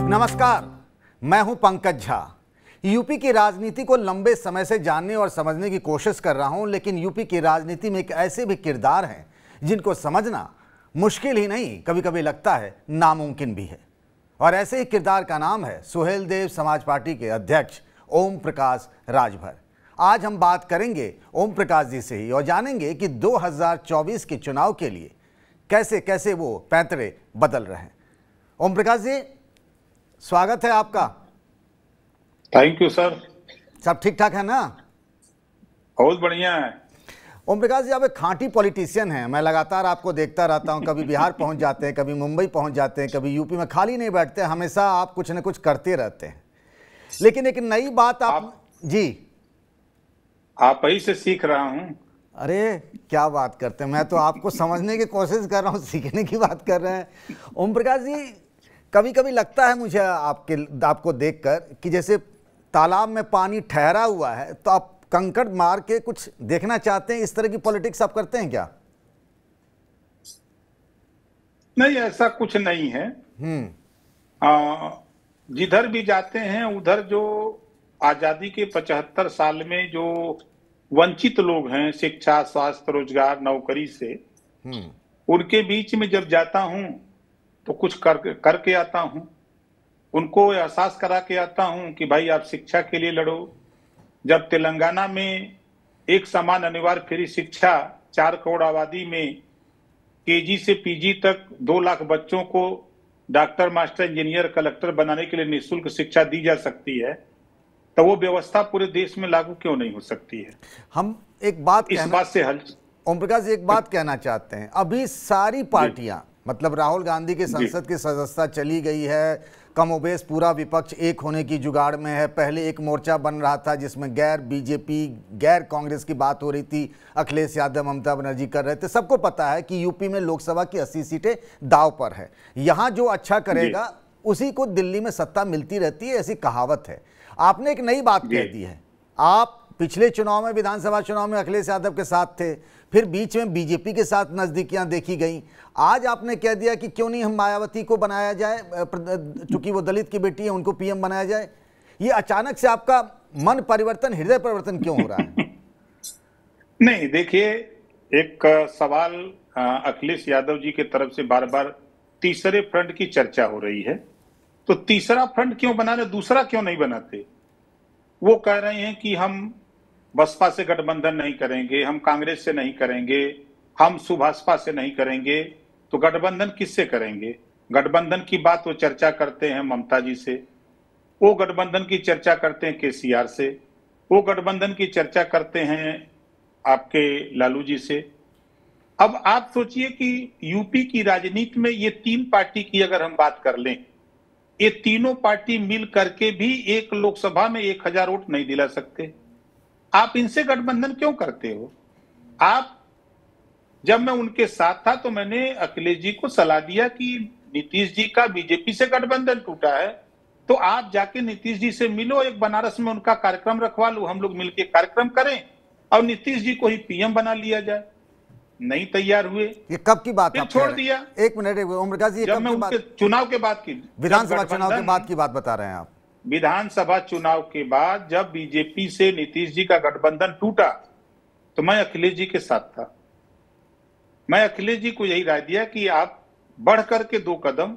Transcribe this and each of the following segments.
नमस्कार, मैं हूं पंकज झा। यूपी की राजनीति को लंबे समय से जानने और समझने की कोशिश कर रहा हूं, लेकिन यूपी की राजनीति में एक ऐसे भी किरदार हैं जिनको समझना मुश्किल ही नहीं, कभी कभी लगता है नामुमकिन भी है। और ऐसे ही किरदार का नाम है सुहेलदेव समाज पार्टी के अध्यक्ष ओम प्रकाश राजभर। आज हम बात करेंगे ओम प्रकाश जी से ही और जानेंगे कि 2024 के चुनाव के लिए कैसे कैसे वो पैंतरे बदल रहे हैं। ओम प्रकाश जी, स्वागत है आपका। Thank you sir. सब ठीक ठाक है ना? बहुत बढ़िया है। ओम प्रकाश जी, आप एक खांटी पॉलिटिशियन हैं। मैं लगातार आपको देखता रहता हूं, कभी बिहार पहुंच जाते हैं, कभी मुंबई पहुंच जाते हैं, कभी यूपी में खाली नहीं बैठते, हमेशा आप कुछ न कुछ करते रहते हैं। लेकिन एक नई बात आप जी, आप ही से सीख रहा हूं। अरे क्या बात करते हैं, मैं तो आपको समझने की कोशिश कर रहा हूँ, सीखने की बात कर रहे हैं। ओम प्रकाश जी, कभी कभी लगता है मुझे आपको देखकर कि जैसे तालाब में पानी ठहरा हुआ है तो आप कंकड़ मार के कुछ देखना चाहते हैं। इस तरह की पॉलिटिक्स आप करते हैं क्या? नहीं, ऐसा कुछ नहीं है। जिधर भी जाते हैं उधर जो आजादी के 75 साल में जो वंचित लोग हैं शिक्षा, स्वास्थ्य, रोजगार, नौकरी से, उनके बीच में जब जाता हूं तो कुछ करके आता हूं। उनको एहसास करा के आता हूं कि भाई आप शिक्षा के लिए लड़ो। जब तेलंगाना में एक समान अनिवार्य फ्री शिक्षा 4 करोड़ आबादी में केजी से पीजी तक 2 लाख बच्चों को डॉक्टर, मास्टर, इंजीनियर, कलेक्टर बनाने के लिए निःशुल्क शिक्षा दी जा सकती है, तो वो व्यवस्था पूरे देश में लागू क्यों नहीं हो सकती है? हम एक बात इस बात से हल ओम प्रकाश जी एक बात कहना चाहते हैं। अभी सारी पार्टियां, मतलब राहुल गांधी की संसद की सदस्यता चली गई है, कमोबेश पूरा विपक्ष एक होने की जुगाड़ में है। पहले एक मोर्चा बन रहा था जिसमें गैर बीजेपी, गैर कांग्रेस की बात हो रही थी, अखिलेश यादव, ममता बनर्जी कर रहे थे। सबको पता है कि यूपी में लोकसभा की 80 सीटें दांव पर है। यहाँ जो अच्छा करेगा उसी को दिल्ली में सत्ता मिलती रहती है, ऐसी कहावत है। आपने एक नई बात कह दी है। आप पिछले चुनाव में, विधानसभा चुनाव में अखिलेश यादव के साथ थे, फिर बीच में बीजेपी के साथ नजदीकियां देखी गई। आज आपने कह दिया कि क्यों नहीं हम मायावती को बनाया जाए, चूंकि वो दलित की बेटी है, उनको पीएम बनाया जाए। ये अचानक से आपका मन परिवर्तन, हृदय परिवर्तन क्यों हो रहा है? नहीं, देखिए, एक सवाल अखिलेश यादव जी की तरफ से बार बार तीसरे फ्रंट की चर्चा हो रही है। तो तीसरा फ्रंट क्यों बना रहे, दूसरा क्यों नहीं बनाते? वो कह रहे हैं कि हम बसपा से गठबंधन नहीं करेंगे, हम कांग्रेस से नहीं करेंगे, हम सुभाषपा से नहीं करेंगे। तो गठबंधन किससे करेंगे? गठबंधन की बात वो चर्चा करते हैं ममता जी से, वो गठबंधन की चर्चा करते हैं केसीआर से, वो गठबंधन की चर्चा करते हैं आपके लालू जी से। अब आप सोचिए कि यूपी की राजनीति में ये 3 पार्टी की अगर हम बात कर लें, ये तीनों पार्टी मिल करके भी एक लोकसभा में 1000 वोट नहीं दिला सकते। आप इनसे गठबंधन क्यों करते हो? आप, जब मैं उनके साथ था तो मैंने अखिलेश जी को सलाह दिया कि नीतीश जी का बीजेपी से गठबंधन टूटा है, तो आप जाके नीतीश जी से मिलो, एक बनारस में उनका कार्यक्रम रखवा लो, हम लोग मिलकर कार्यक्रम करें और नीतीश जी को ही पीएम बना लिया जाए। नहीं तैयार हुए। ये कब की बात? फिर छोड़ दिया। एक मिनट ओम प्रकाश जी, जब मैं उनके चुनाव के बाद की, विधानसभा चुनाव के बाद की बात बता रहे हैं आप? विधानसभा चुनाव के बाद जब बीजेपी से नीतीश जी का गठबंधन टूटा तो मैं अखिलेश जी के साथ था। मैं अखिलेश जी को यही राय दिया कि आप बढ़ करके 2 कदम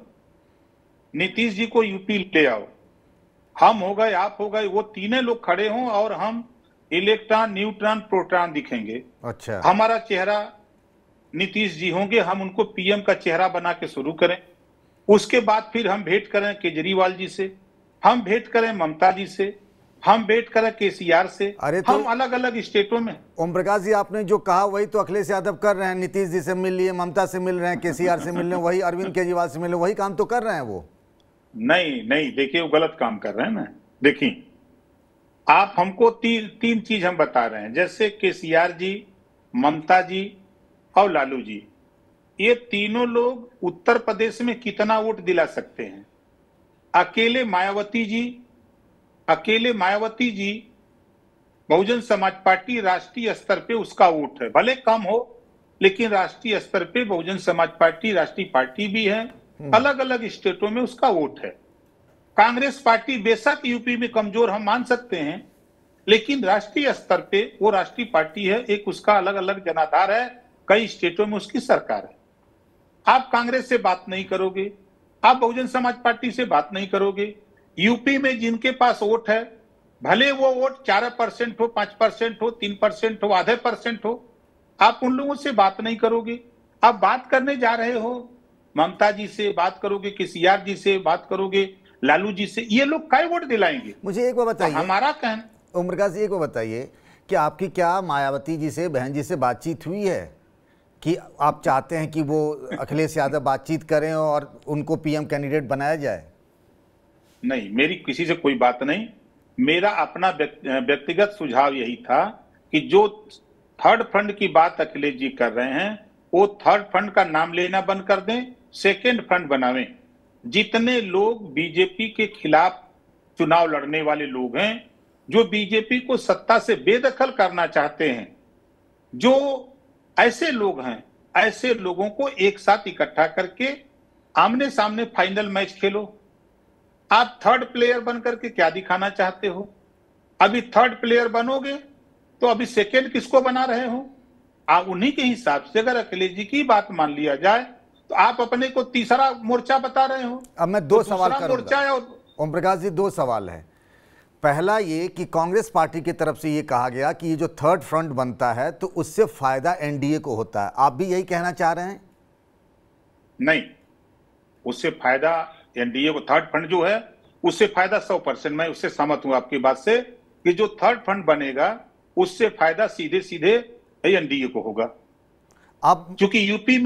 नीतीश जी को यूपी ले आओ। हम हो गए, आप हो गए, वो तीनों लोग खड़े हों और हम इलेक्ट्रॉन, न्यूट्रॉन, प्रोटॉन दिखेंगे। अच्छा, हमारा चेहरा नीतीश जी होंगे, हम उनको पीएम का चेहरा बना के शुरू करें। उसके बाद फिर हम भेंट करें केजरीवाल जी से, हम भेंट करें ममता जी से, हम भेंट करें केसीआर से। तो हम अलग अलग स्टेटों में। ओम प्रकाश जी, आपने जो कहा वही तो अखिलेश यादव कर रहे हैं। नीतीश जी से मिल लिए, ममता से मिल रहे हैं, केसीआर से मिल रहे हैं, वही अरविंद केजरीवाल से मिल रहे हैं, वही काम तो कर रहे हैं वो। नहीं नहीं, देखिए वो गलत काम कर रहे हैं ना। देखिए, आप हमको तीन चीज हम बता रहे हैं, जैसे केसीआर जी, ममता जी और लालू जी, ये तीनों लोग उत्तर प्रदेश में कितना वोट दिला सकते हैं? अकेले मायावती जी बहुजन समाज पार्टी राष्ट्रीय स्तर पे उसका वोट है, भले कम हो लेकिन राष्ट्रीय स्तर पे बहुजन समाज पार्टी राष्ट्रीय पार्टी भी है, अलग अलग स्टेटों में उसका वोट है। कांग्रेस पार्टी बेशक यूपी में कमजोर हम मान सकते हैं, लेकिन राष्ट्रीय स्तर पे वो राष्ट्रीय पार्टी है, एक उसका अलग अलग जनाधार है, कई स्टेटों में उसकी सरकार है। आप कांग्रेस से बात नहीं करोगे, आप बहुजन समाज पार्टी से बात नहीं करोगे। यूपी में जिनके पास वोट है, भले वो वोट 4% हो, 5% हो, 3% हो, आधे % हो, आप उन लोगों से बात नहीं करोगे। आप बात करने जा रहे हो ममता जी से, बात करोगे केसीआर जी से, बात करोगे लालू जी से, ये लोग काय वोट दिलाएंगे? मुझे एक बात बताइए, हमारा कहना, ओमप्रकाश जी एक बात बताइए कि आपकी क्या मायावती जी से, बहन जी से बातचीत हुई है कि आप चाहते हैं कि वो अखिलेश यादव बातचीत करें और उनको पीएम कैंडिडेट बनाया जाए? नहीं, मेरी किसी से कोई बात नहीं। मेरा अपना व्यक्तिगत सुझाव यही था कि जो थर्ड फ्रंट की बात अखिलेश जी कर रहे हैं, वो थर्ड फ्रंट का नाम लेना बंद कर दें, सेकेंड फ्रंट बनावें। जितने लोग बीजेपी के खिलाफ चुनाव लड़ने वाले लोग हैं, जो बीजेपी को सत्ता से बेदखल करना चाहते हैं, जो ऐसे लोग हैं, ऐसे लोगों को एक साथ इकट्ठा करके आमने सामने फाइनल मैच खेलो। आप थर्ड प्लेयर बनकर के क्या दिखाना चाहते हो? अभी थर्ड प्लेयर बनोगे तो अभी सेकेंड किसको बना रहे हो? आप उन्हीं के हिसाब से अगर अखिलेश जी की बात मान लिया जाए तो आप अपने को तीसरा मोर्चा बता रहे हो। अब मैं दो सवाल करूंगा। ओम प्रकाश जी, दो सवाल है। पहला ये कि कांग्रेस पार्टी की तरफ से ये कहा गया कि ये जो थर्ड फ्रंट बनता है तो उससे फायदा एनडीए को होता है, आप भी यही कहना चाह रहे हैं? नहीं, उससे फायदा एनडीए को, थर्ड फ्रंट जो है उससे फायदा 100%, मैं उससे सहमत हूं आपकी बात से कि जो थर्ड फ्रंट बनेगा उससे फायदा सीधे सीधे एनडीए को होगा। अब क्योंकि यूपी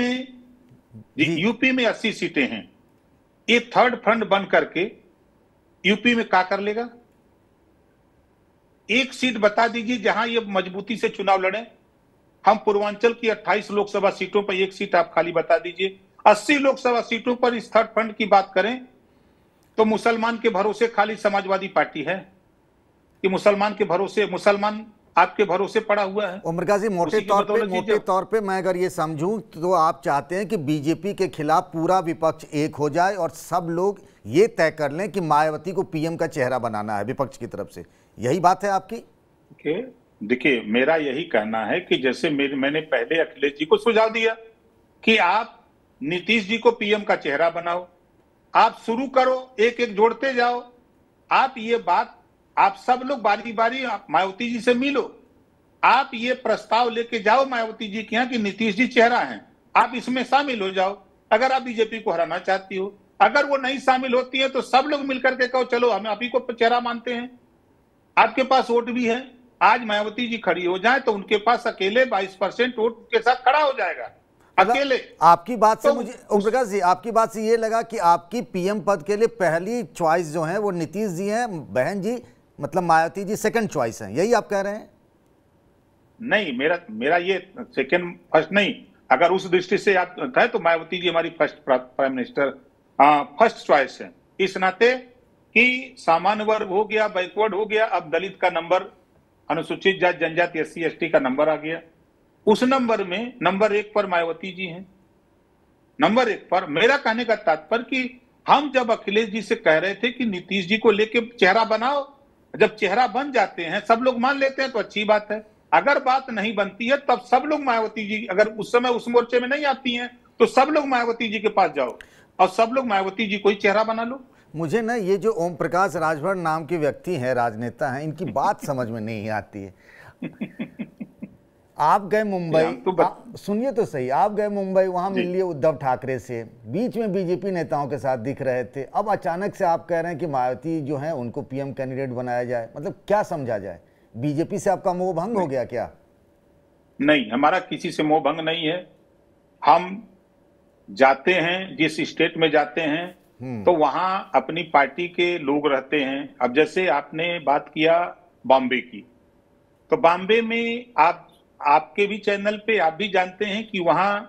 में 80 सीटें हैं, ये थर्ड फ्रंट बन करके यूपी में क्या कर लेगा? एक सीट बता दीजिए जहां ये मजबूती से चुनाव लड़े। हम पूर्वांचल की 28 लोकसभा सीटों पर एक सीट आप खाली बता दीजिए। 80 लोकसभा सीटों पर इस थर्ड फ्रंट की बात करें तो मुसलमान के भरोसे खाली समाजवादी पार्टी है कि मुसलमान के भरोसे, मुसलमान आपके भरोसे पड़ा हुआ है। ओमप्रकाश जी, मोटे तौर पे मैं अगर ये समझूं तो आप चाहते हैं कि बीजेपी के खिलाफ पूरा विपक्ष एक हो जाए और सब लोग ये तय कर लें कि मायावती को पीएम का चेहरा बनाना है विपक्ष की तरफ से, यही बात है आपकी? देखिए, मेरा यही कहना है कि जैसे मैंने पहले अखिलेश जी को सुझाव दिया कि आप नीतीश जी को पीएम का चेहरा बनाओ, आप शुरू करो, एक एक जोड़ते जाओ। आप ये बात, आप सब लोग बारी बारी मायावती जी से मिलो, आप ये प्रस्ताव लेके जाओ मायावती जी के यहाँ कि नीतीश जी चेहरा हैं, आप इसमें शामिल हो जाओ। अगर आप बीजेपी को हराना चाहती हो, अगर वो नहीं शामिल होती है तो सब लोग मिलकर के कहो चलो हम आप ही को चेहरा मानते हैं, आपके पास वोट भी है। आज मायावती जी खड़ी हो जाए तो उनके पास अकेले 22% वोट के साथ खड़ा हो जाएगा, अकेले। आपकी बात से मुझे ओमप्रकाश जी, आपकी बात से ये लगा कि आपकी पीएम पद के लिए पहली चॉइस जो है वो नीतीश जी हैं, बहन जी मतलब मायावती जी सेकंड चॉइस हैं, यही आप कह रहे हैं? नहीं, मेरा ये सेकंड फर्स्ट नहीं, अगर उस दृष्टि से आप कहें तो मायावती जी हमारी first prime minister first choice है, इस नाते कि सामान्य वर्ग हो गया, बैकवर्ड हो गया, अब दलित का नंबर, अनुसूचित जाति जनजाति SC ST का नंबर आ गया, उस नंबर में नंबर 1 पर मायावती जी हैं, नंबर 1 पर। मेरा कहने का तात्पर्य कि हम जब अखिलेश जी से कह रहे थे कि नीतीश जी को लेके चेहरा बनाओ, जब चेहरा बन जाते हैं, सब लोग मान लेते हैं तो अच्छी बात है। अगर बात नहीं बनती है तब सब लोग मायावती जी, अगर उस समय उस मोर्चे में नहीं आती हैं तो सब लोग मायावती जी के पास जाओ और सब लोग मायावती जी को ही चेहरा बना लो। मुझे ना ये जो ओम प्रकाश राजभर नाम के व्यक्ति हैं, राजनेता हैं, इनकी बात समझ में नहीं आती है। आप गए मुंबई, सुनिए तो सही, आप गए मुंबई, वहां मिल लिए उद्धव ठाकरे से, बीच में बीजेपी नेताओं के साथ दिख रहे थे, अब अचानक से आप कह रहे हैं कि मायावती जो है उनको पीएम कैंडिडेट बनाया जाए, मतलब क्या समझा जाए? बीजेपी से आपका मोह भंग हो गया क्या? नहीं, हमारा किसी से मोह भंग नहीं है। हम जाते हैं, जिस स्टेट में जाते हैं तो वहां अपनी पार्टी के लोग रहते हैं। अब जैसे आपने बात किया बॉम्बे की, तो बॉम्बे में आपके भी चैनल पे आप भी जानते हैं कि वहां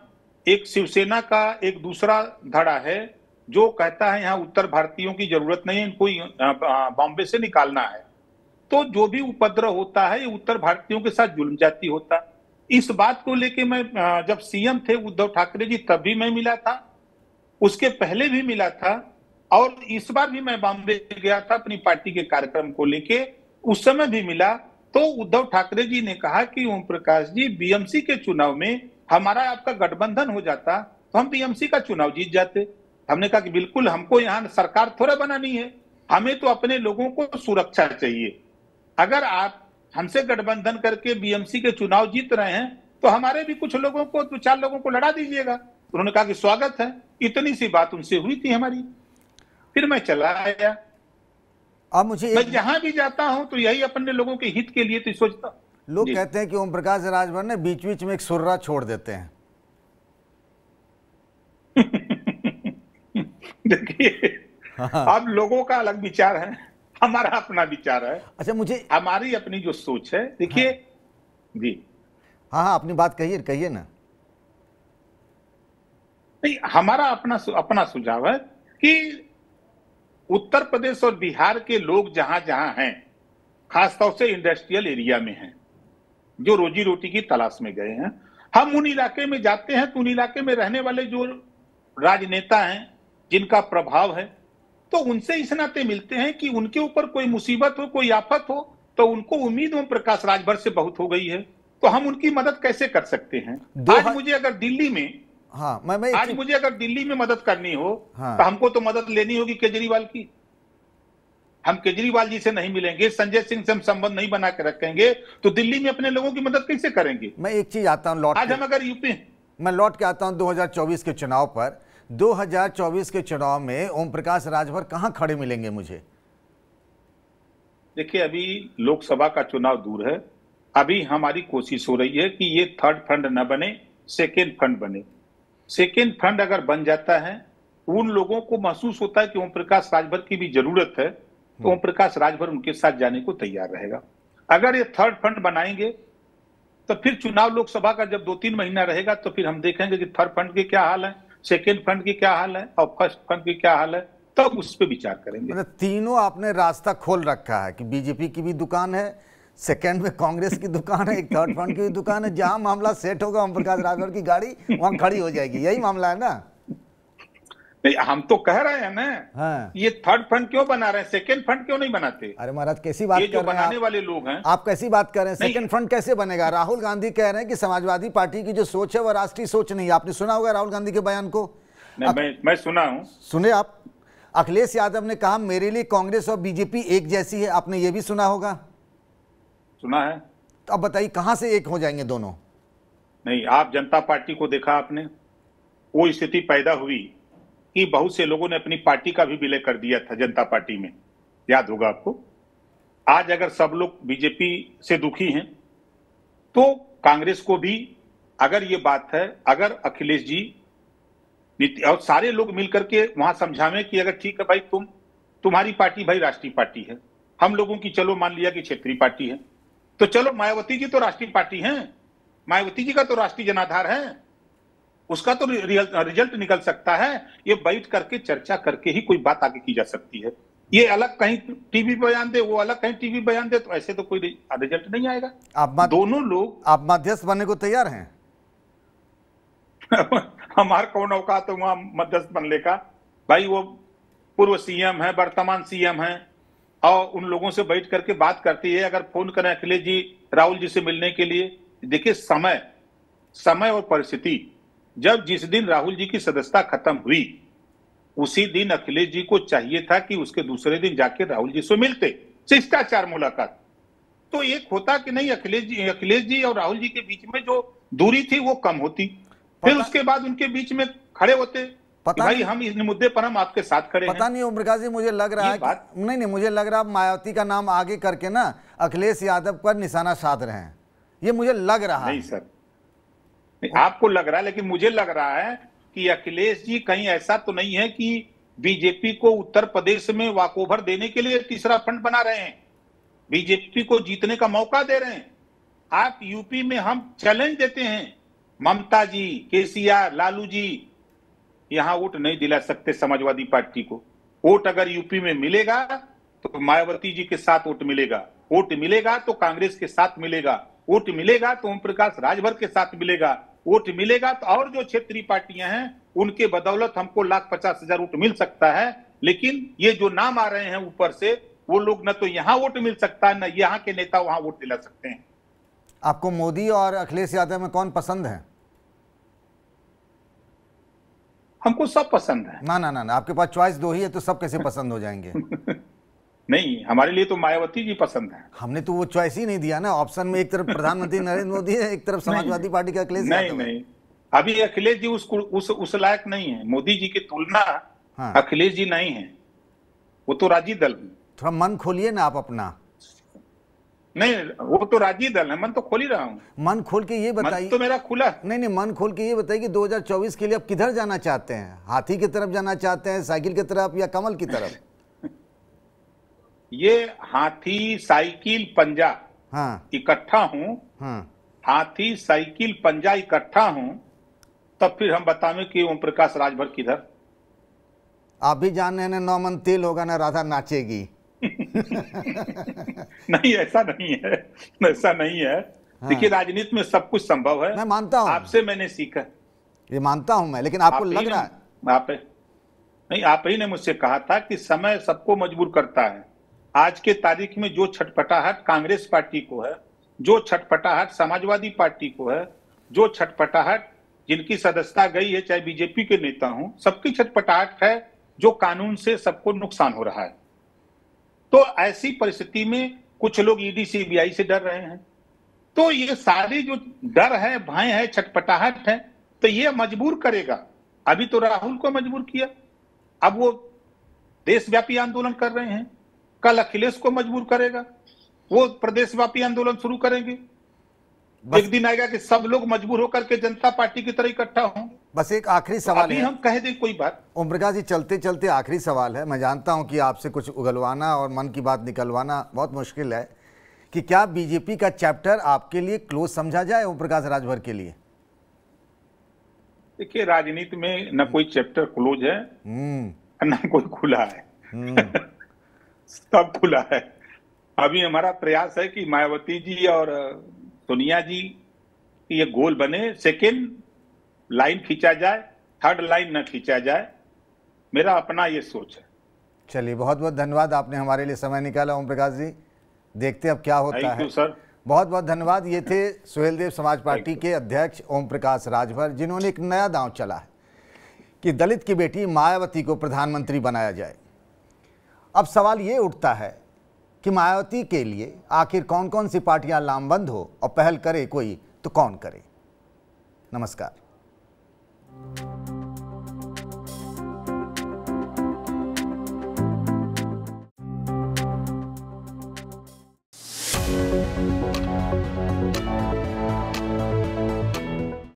एक शिवसेना का एक दूसरा धड़ा है जो कहता है यहाँ उत्तर भारतीयों की जरूरत नहीं है, इनको बॉम्बे से निकालना है। तो जो भी उपद्रव होता है ये उत्तर भारतीयों के साथ जुल्म जाती होता है। इस बात को लेके मैं जब CM थे उद्धव ठाकरे जी तब भी मैं मिला था, उसके पहले भी मिला था, और इस बार भी मैं बॉम्बे गया था अपनी पार्टी के कार्यक्रम को लेके, उस समय भी मिला तो उद्धव ठाकरे जी ने कहा कि ओम प्रकाश जी, बीएमसी के चुनाव में हमारा आपका गठबंधन हो जाता तो हम बीएमसी का चुनाव जीत जाते। हमने कहा कि बिल्कुल, हमको यहाँ सरकार थोड़ा बनानी है, हमें तो अपने लोगों को सुरक्षा चाहिए। अगर आप हमसे गठबंधन करके बीएमसी के चुनाव जीत रहे हैं तो हमारे भी कुछ लोगों को, 2-4 लोगों को लड़ा दीजिएगा। उन्होंने कहा कि स्वागत है। इतनी सी बात उनसे हुई थी हमारी, फिर मैं चला आया। अब मुझे मैं जहां भी जाता हूं तो यही अपने लोगों के हित के लिए तो सोचता। लोग कहते हैं कि ओम प्रकाश राजभर ने बीच बीच में एक सुर्रा छोड़ देते हैं। देखिए, अब लोगों का अलग विचार है, हमारा अपना विचार है। अच्छा, मुझे हमारी अपनी जो सोच है, देखिए। हाँ। जी हाँ, अपनी बात कहिए, कहिए ना। नहीं, हमारा अपना सुझाव है कि उत्तर प्रदेश और बिहार के लोग जहां जहां हैं, खासतौर से इंडस्ट्रियल एरिया में हैं, जो रोजी रोटी की तलाश में गए हैं, हम उन इलाके में जाते हैं तो उन इलाके में रहने वाले जो राजनेता हैं, जिनका प्रभाव है, तो उनसे इस नाते मिलते हैं कि उनके ऊपर कोई मुसीबत हो, कोई आफत हो, तो उनको उम्मीद ओम प्रकाश राजभर से बहुत हो गई है, तो हम उनकी मदद कैसे कर सकते हैं। आज मुझे अगर दिल्ली में आज मुझे अगर दिल्ली में मदद करनी हो, तो हमको तो मदद लेनी होगी केजरीवाल की। हम केजरीवाल जी से नहीं मिलेंगे, संजय सिंह से हम संबंध नहीं बना के रखेंगे, तो दिल्ली में अपने लोगों की मदद कैसे करेंगे। मैं एक चीज आता हूं, आज हम अगर यूपी, मैं लौट के आता हूं 2024 के चुनाव पर। 2024 के चुनाव में ओम प्रकाश राजभर कहां खड़े मिलेंगे मुझे? देखिए, अभी लोकसभा का चुनाव दूर है। अभी हमारी कोशिश हो रही है कि ये थर्ड फंड न बने, सेकेंड फंड बने। सेकेंड फंड अगर बन जाता है, उन लोगों को महसूस होता है कि ओम प्रकाश राजभर की भी जरूरत है, तो ओम प्रकाश राजभर उनके साथ जाने को तैयार रहेगा। अगर ये थर्ड फंड बनाएंगे तो फिर चुनाव लोकसभा का जब 2-3 महीना रहेगा तो फिर हम देखेंगे कि थर्ड फंड के क्या हाल है, सेकेंड फंड की क्या हाल है और फर्स्ट फंड की क्या हाल है, तब उस पर विचार करेंगे। मतलब तीनों आपने रास्ता खोल रखा है कि बीजेपी की भी दुकान है, सेकंड में कांग्रेस की दुकान है, एक थर्ड फंड की भी दुकान है। जहां मामला सेट होगा ओम प्रकाश राजभर की गाड़ी वहां खड़ी हो जाएगी, यही मामला है ना? नहीं, हम तो कह रहे हैं ना। हाँ। ये थर्ड फंड क्यों बना रहे हैं, सेकंड फंड क्यों नहीं बनाते? अरे महाराज, कैसी बात कर रहे हैं बनाने वाले लोग हैं। आप कैसी बात कर रहे हैं? सेकंड फंड कैसे बनेगा? राहुल गांधी कह रहे हैं कि समाजवादी पार्टी की जो सोच है वो राष्ट्रीय सोच नहीं है। आपने सुना होगा राहुल गांधी के बयान को। मैं सुना हूं। सुने आप? अखिलेश यादव ने कहा मेरे लिए कांग्रेस और बीजेपी एक जैसी है। आपने ये भी सुना होगा? सुना है। तो अब बताइए कहां से एक हो जाएंगे दोनों? नहीं, आप जनता पार्टी को देखा आपने, वो स्थिति पैदा हुई कि बहुत से लोगों ने अपनी पार्टी का भी विलय कर दिया था जनता पार्टी में, याद होगा आपको। आज अगर सब लोग बीजेपी से दुखी हैं तो कांग्रेस को भी, अगर ये बात है, अगर अखिलेश जी और सारे लोग मिलकर के वहां समझावें कि अगर ठीक है भाई, तुम्हारी पार्टी भाई राष्ट्रीय पार्टी है, हम लोगों की चलो मान लिया कि क्षेत्रीय पार्टी है, तो चलो मायावती जी तो राष्ट्रीय पार्टी हैं, मायावती जी का तो राष्ट्रीय जनाधार है, उसका तो रिजल्ट निकल सकता है। ये बैठ करके चर्चा करके ही कोई बात आगे की जा सकती है। ये अलग कहीं टीवी बयान दे, वो अलग कहीं टीवी बयान दे, तो ऐसे तो कोई रिजल्ट नहीं आएगा। दोनों लोग आप मध्यस्थ बनने को तैयार हैं? हमारा कौन औकात है वहां मध्यस्थ बनने का? भाई वो पूर्व सीएम है, वर्तमान सीएम है, और उन लोगों से बैठ करके बात करती है। अगर फोन करें अखिलेश जी राहुल जी से मिलने के लिए, देखिए समय और परिस्थिति, जब जिस दिन राहुल जी की सदस्यता खत्म हुई उसी दिन अखिलेश जी को चाहिए था कि उसके दूसरे दिन जाके राहुल जी से मिलते, शिष्टाचार मुलाकात। तो एक होता कि नहीं, अखिलेश जी और राहुल जी के बीच में जो दूरी थी वो कम होती, फिर उसके बाद उनके बीच में खड़े होते भाई हम इस मुद्दे पर हम आपके साथ खड़े हैं। पता नहीं ओम प्रकाश जी, मुझे लग रहा है कि नहीं, मुझे लग रहा है मायावती का नाम आगे करके ना अखिलेश यादव पर निशाना साध रहे हैं, ये मुझे लग रहा है। नहीं सर, आपको लग रहा है, लेकिन मुझे लग रहा है कि अखिलेश जी कहीं ऐसा तो नहीं है कि बीजेपी को उत्तर प्रदेश में वॉकओवर देने के लिए तीसरा फंड बना रहे हैं, बीजेपी को जीतने का मौका दे रहे हैं। आप यूपी में हम चैलेंज देते हैं, ममता जी, केसीआर, लालू जी यहां वोट नहीं दिला सकते समाजवादी पार्टी को। वोट अगर यूपी में मिलेगा तो मायावती जी के साथ वोट मिलेगा, वोट मिलेगा तो कांग्रेस के साथ मिलेगा, वोट मिलेगा तो ओम प्रकाश राजभर के साथ मिलेगा, वोट मिलेगा तो और जो क्षेत्रीय पार्टियां हैं उनके बदौलत हमको 1,50,000 वोट मिल सकता है। लेकिन ये जो नाम आ रहे हैं ऊपर से, वो लोग न तो यहां वोट मिल सकता है, न यहाँ के नेता वहां वोट दिला सकते हैं। आपको मोदी और अखिलेश यादव में कौन पसंद है? हमको सब पसंद है। ना ना ना ना, आपके पास चॉइस दो ही है तो सब कैसे पसंद हो जाएंगे? नहीं, हमारे लिए तो मायावती जी पसंद है। हमने तो वो चॉइस ही नहीं दिया ना, ऑप्शन में एक तरफ प्रधानमंत्री नरेंद्र मोदी है, एक तरफ समाजवादी पार्टी का अखिलेश नहीं यादव है। नहीं, अभी अखिलेश जी उस लायक नहीं है। मोदी जी की तुलना हाँ। अखिलेश जी नहीं है, वो तो राजी दल है। थोड़ा मन खोलिए ना आप अपना। नहीं, वो तो राजी दल है, मन तो खोल ही रहा हूँ। मन खोल के ये बताइए। मन तो मेरा खुला। नहीं नहीं, मन खोल के ये बताइए कि 2024 के लिए आप किधर जाना चाहते हैं? हाथी की तरफ जाना चाहते हैं, साइकिल की तरफ, या कमल की तरफ? ये हाथी साइकिल पंजा हाँ इकट्ठा हूं, हाँ। हाथी साइकिल पंजा इकट्ठा हूं, तब फिर हम बतावें कि ओम प्रकाश राजभर किधर। आप भी जान रहे हैं, 9 मन तेल होगा ना राधा नाचेगी। नहीं, ऐसा नहीं है, ऐसा नहीं है। हाँ। देखिए, राजनीति में सब कुछ संभव है। मैं मानता हूं, आपसे मैंने सीखा। ये मानता हूं मैं, लेकिन आपको लग रहा है आप ही ने मुझसे कहा था कि समय सबको मजबूर करता है। आज के तारीख में जो छटपटाहट कांग्रेस पार्टी को है, जो छटपटाहट समाजवादी पार्टी को है, जो छटपटाहट जिनकी सदस्यता गई है, चाहे बीजेपी के नेता हों, सबकी छटपटाहट है जो कानून से सबको नुकसान हो रहा है। तो ऐसी परिस्थिति में कुछ लोग ईडी सीबीआई से डर रहे हैं। तो ये सारी जो डर है, भय है, छटपटाहट है, तो ये मजबूर करेगा। अभी तो राहुल को मजबूर किया, अब वो देशव्यापी आंदोलन कर रहे हैं। कल अखिलेश को मजबूर करेगा, वो प्रदेशव्यापी आंदोलन शुरू करेंगे। एक दिन आएगा कि सब लोग मजबूर होकर के जनता पार्टी की तरह इकट्ठा हों। बस एक आखिरी सवाल है, हम कह दें कोई बात। ओम प्रकाश जी, चलते चलते आखिरी सवाल है। मैं जानता हूं कि आपसे कुछ उगलवाना और मन की बात निकलवाना बहुत मुश्किल है, कि क्या बीजेपी का चैप्टर आपके लिए क्लोज समझा जाए ओम प्रकाश राजभर के लिए? देखिए, राजनीति में न कोई चैप्टर क्लोज है, न कोई खुला है। सब खुला है। अभी हमारा प्रयास है कि मायावती जी और सोनिया जी ये गोल बने, सेकेंड लाइन खींचा जाए, थर्ड लाइन न खींचा जाए। मेरा अपना ये सोच है। चलिए, बहुत बहुत धन्यवाद, आपने हमारे लिए समय निकाला ओम प्रकाश जी। देखते अब क्या होता है। Thank you sir. बहुत बहुत धन्यवाद। ये थे सुहेलदेव समाज पार्टी के अध्यक्ष ओम प्रकाश राजभर, जिन्होंने एक नया दांव चला है कि दलित की बेटी मायावती को प्रधानमंत्री बनाया जाए। अब सवाल ये उठता है कि मायावती के लिए आखिर कौन कौन सी पार्टियां लामबंद हो और पहल करे कोई तो कौन करे। नमस्कार।